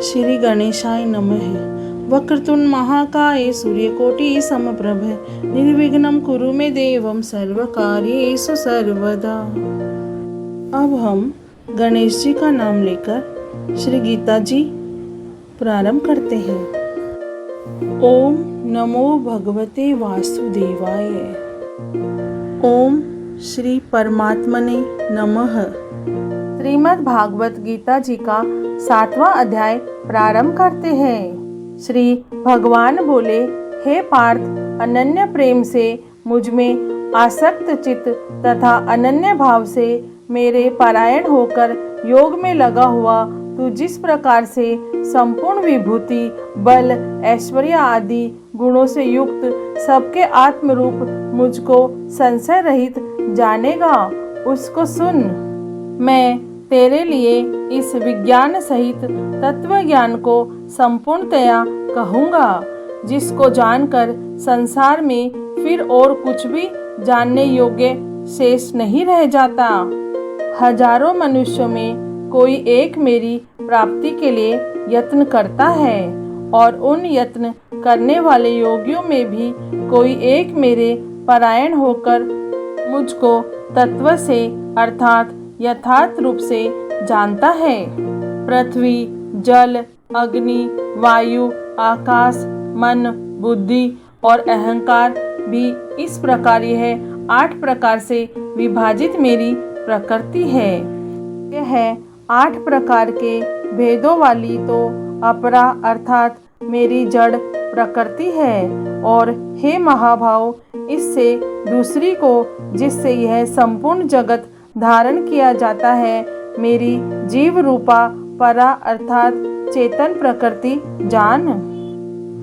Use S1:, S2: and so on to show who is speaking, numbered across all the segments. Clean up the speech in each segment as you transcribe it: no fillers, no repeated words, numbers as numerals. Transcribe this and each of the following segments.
S1: श्री गणेशाय नमः। वक्रतुंड महाकाय सूर्यकोटि समप्रभ निर्विघ्नं कुरु मे देवं सर्वकार्येषु सर्वदा। अब हम गणेश जी का नाम लेकर श्री गीता जी प्रारंभ करते हैं। ओम नमो भगवते वासुदेवाय। ओम श्री परमात्मने नमः। श्रीमद् भागवत गीता जी का 7वां अध्याय प्रारंभ करते हैं। श्री भगवान बोले, हे पार्थ, अनन्य प्रेम से मुझ में आसक्त चित्त तथा अनन्य भाव से मेरे परायण होकर योग में लगा हुआ तू जिस प्रकार से संपूर्ण विभूति, बल, ऐश्वर्य आदि गुणों से युक्त सबके आत्मरूप मुझको संशय रहित जानेगा, उसको सुन। मैं तेरे लिए इस विज्ञान सहित तत्व ज्ञान को संपूर्णतया कहूँगा, जिसको जानकर संसार में फिर और कुछ भी जानने योग्य शेष नहीं रह जाता। हजारों मनुष्यों में कोई एक मेरी प्राप्ति के लिए यत्न करता है और उन यत्न करने वाले योगियों में भी कोई एक मेरे परायण होकर मुझको तत्व से अर्थात यथार्थ रूप से जानता है। पृथ्वी, जल, अग्नि, वायु, आकाश, मन, बुद्धि और अहंकार भी इस प्रकार यह 8 प्रकार से विभाजित मेरी प्रकृति है। यह 8 प्रकार के भेदों वाली तो अपरा अर्थात मेरी जड़ प्रकृति है। और हे महाभाव, इससे दूसरी को जिससे यह संपूर्ण जगत धारण किया जाता है, मेरी जीव रूपा परा अर्थात चेतन प्रकृति जान।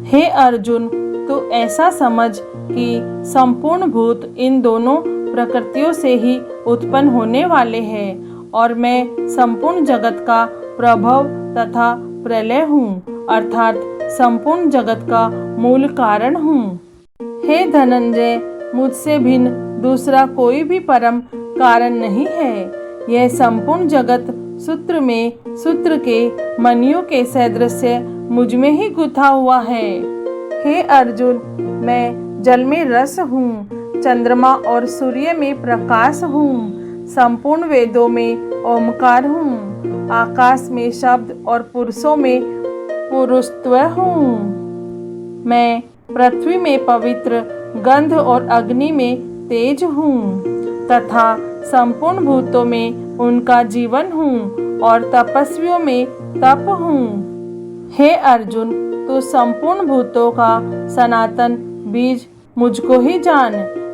S1: हे अर्जुन, तू ऐसा समझ कि संपूर्ण भूत इन दोनों प्रकृतियों से ही उत्पन्न होने वाले हैं और मैं संपूर्ण जगत का प्रभव तथा प्रलय हूँ, अर्थात संपूर्ण जगत का मूल कारण हूँ। हे धनंजय, मुझसे भिन्न दूसरा कोई भी परम कारण नहीं है। यह संपूर्ण जगत सूत्र में सूत्र के मणियों के सदृश्य मुझ में ही गुथा हुआ है। हे अर्जुन, मैं जल में रस हूँ, चंद्रमा और सूर्य में प्रकाश हूँ, संपूर्ण वेदों में ओमकार हूँ, आकाश में शब्द और पुरुषों में पुरुषत्व हूँ। मैं पृथ्वी में पवित्र, गंध और अग्नि में तेज हूँ तथा संपूर्ण भूतों में उनका जीवन हूँ और तपस्वियों में तप हूँ। हे अर्जुन, तू संपूर्ण भूतों का सनातन बीज मुझको ही जान।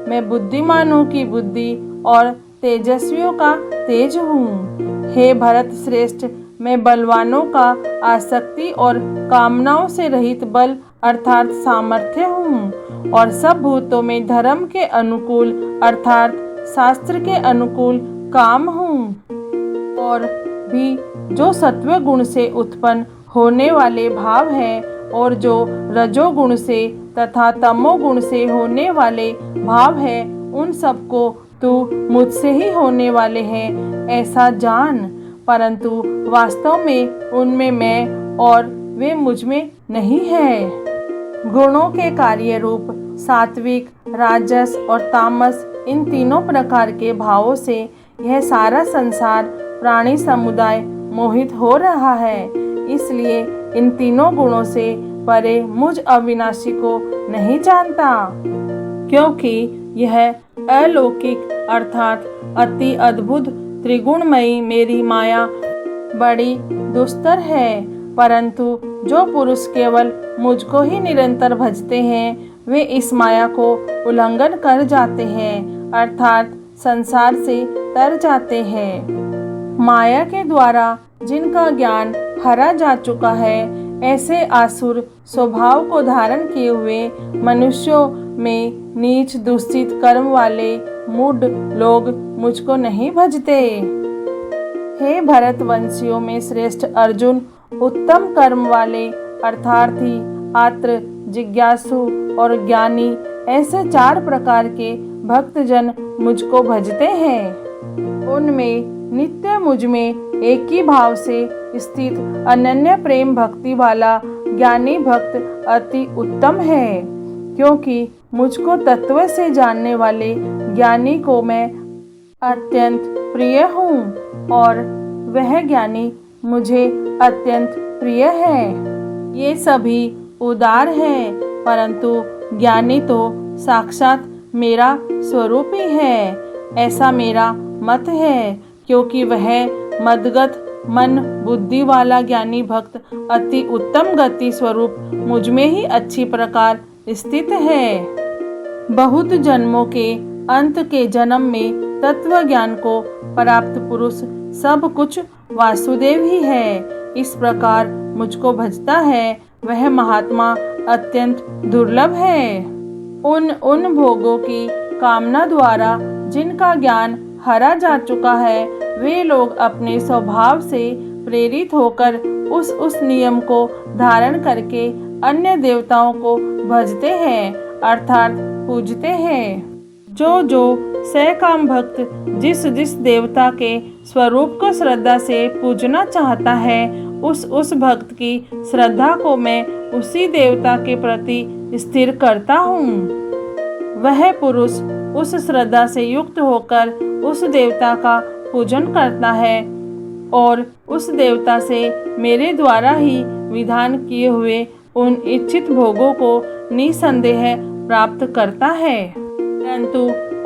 S1: मैं बुद्धिमानों की बुद्धि और तेजस्वियों का तेज हूँ। हे भरत श्रेष्ठ, मैं बलवानों का आसक्ति और कामनाओं से रहित बल अर्थात सामर्थ्य हूँ और सब भूतों में धर्म के अनुकूल अर्थात शास्त्र के अनुकूल काम हूँ। और भी जो सत्व गुण से उत्पन्न होने वाले भाव है और जो रजोगुण से तथा तमोगुण से होने वाले भाव है, उन सबको तू मुझसे ही होने वाले हैं ऐसा जान, परंतु वास्तव में उनमें मैं और वे मुझ में नहीं है। गुणों के कार्य रूप सात्विक, राजस और तामस, इन तीनों प्रकार के भावों से यह सारा संसार प्राणी समुदाय मोहित हो रहा है। इसलिए इन तीनों गुणों से परे मुझ अविनाशी को नहीं जानता, क्योंकि यह अलौकिक अर्थात अति अद्भुत त्रिगुणमयी मेरी माया बड़ी दुस्तर है। परंतु जो पुरुष केवल मुझको ही निरंतर भजते हैं, वे इस माया को उल्लंघन कर जाते हैं अर्थात संसार से तर जाते हैं। माया के द्वारा जिनका ज्ञान हरा जा चुका है, ऐसे आसुर स्वभाव को धारण किए हुए मनुष्यों में नीच दूषित कर्म वाले मूढ़ लोग मुझको नहीं भजते। हे भरतवंशियों में श्रेष्ठ अर्जुन, उत्तम कर्म वाले अर्थार्थी, आत्र, जिज्ञासु और ज्ञानी, ऐसे 4 प्रकार के भक्तजन मुझको भजते हैं। उनमें नित्य मुझ में एक ही भाव से स्थित अनन्य प्रेम भक्ति वाला ज्ञानी भक्त अति उत्तम है, क्योंकि मुझको तत्व से जानने वाले ज्ञानी को मैं अत्यंत प्रिय हूँ और वह ज्ञानी मुझे अत्यंत प्रिय है। ये सभी उदार है, परंतु ज्ञानी तो साक्षात मेरा स्वरूप ही है, ऐसा मेरा मत है, क्योंकि वह मदगत मन बुद्धि वाला ज्ञानी भक्त अति उत्तम गति स्वरूप मुझ में ही अच्छी प्रकार स्थित है। बहुत जन्मों के अंत के जन्म में तत्व ज्ञान को प्राप्त पुरुष सब कुछ वासुदेव ही है। इस प्रकार मुझको भजता है वह महात्मा अत्यंत दुर्लभ है। उन भोगों की कामना द्वारा जिनका ज्ञान हरा जा चुका है, वे लोग अपने स्वभाव से प्रेरित होकर उस नियम को धारण करके अन्य देवताओं को भजते हैं, अर्थात पूजते हैं। जो सकाम भक्त जिस देवता के स्वरूप को श्रद्धा से पूजना चाहता है, उस भक्त की श्रद्धा को मैं उसी देवता के प्रति स्थिर करता हूँ। वह पुरुष उस श्रद्धा से युक्त होकर उस देवता का पूजन करता है और उस देवता से मेरे द्वारा ही विधान किए हुए उन इच्छित भोगों को निसंदेह प्राप्त करता है। परंतु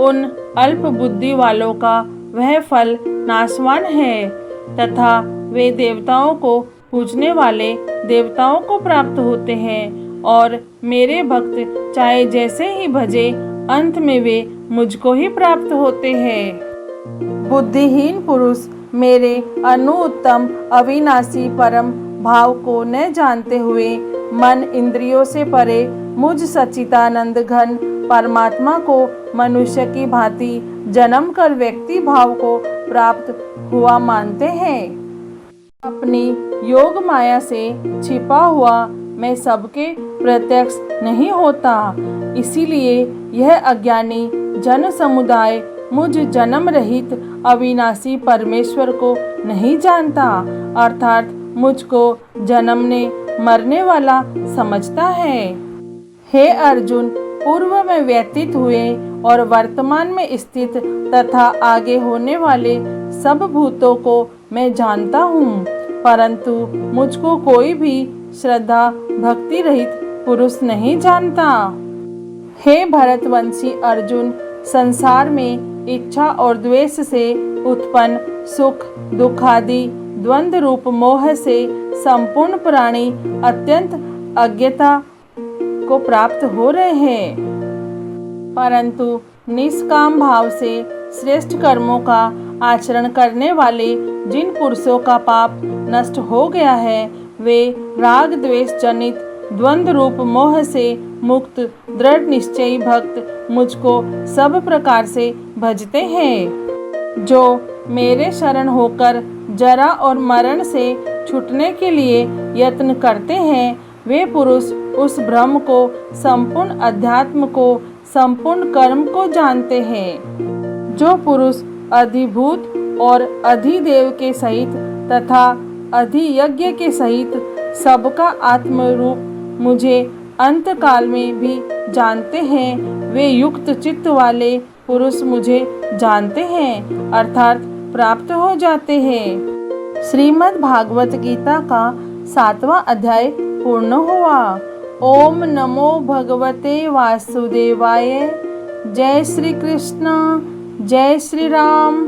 S1: उन अल्प बुद्धि वालों का वह फल नाशवान है तथा वे देवताओं को पूजने वाले देवताओं को प्राप्त होते हैं और मेरे भक्त चाहे जैसे ही भजे, अंत में वे मुझको ही प्राप्त होते हैं। बुद्धिहीन पुरुष मेरे अनुत्तम अविनाशी परम भाव को न जानते हुए मन इंद्रियों से परे मुझ सच्चिदानंद घन परमात्मा को मनुष्य की भांति जन्म कर व्यक्ति भाव को प्राप्त हुआ मानते हैं। अपनी योग माया से छिपा हुआ मैं सबके प्रत्यक्ष नहीं होता, इसीलिए यह अज्ञानी जन समुदाय मुझ जन्म रहित अविनाशी परमेश्वर को नहीं जानता, अर्थात मुझको जन्मने मरने वाला समझता है। हे अर्जुन, पूर्व में व्यतीत हुए और वर्तमान में स्थित तथा आगे होने वाले सब भूतों को मैं जानता हूँ, परंतु मुझको कोई भी श्रद्धा भक्ति रहित पुरुष नहीं जानता। हे भरतवंशी अर्जुन, संसार में इच्छा और द्वेष से उत्पन्न सुख दुख आदि द्वंद्व रूप मोह से संपूर्ण प्राणी अत्यंत अज्ञता को प्राप्त हो रहे हैं, परंतु निष्काम भाव से श्रेष्ठ कर्मों का आचरण करने वाले जिन पुरुषों का पाप नष्ट हो गया है, वे राग द्वेष जनित द्वंद्व रूप मोह से मुक्त दृढ़ निश्चयी भक्त मुझको सब प्रकार से भजते हैं। जो मेरे शरण होकर जरा और मरण से छूटने के लिए यत्न करते हैं, वे पुरुष उस ब्रह्म को, संपूर्ण अध्यात्म को, संपूर्ण कर्म को जानते हैं। जो पुरुष अधिभूत और अधिदेव के सहित तथा अधियज्ञ के सहित सबका आत्मरूप मुझे अंत काल में भी जानते हैं, वे युक्त चित्त वाले पुरुष मुझे जानते हैं, अर्थात प्राप्त हो जाते हैं। श्रीमद् भागवत गीता का 7वां अध्याय पूर्ण हुआ। ओम नमो भगवते वासुदेवाय। जय श्री कृष्ण, जय श्री राम।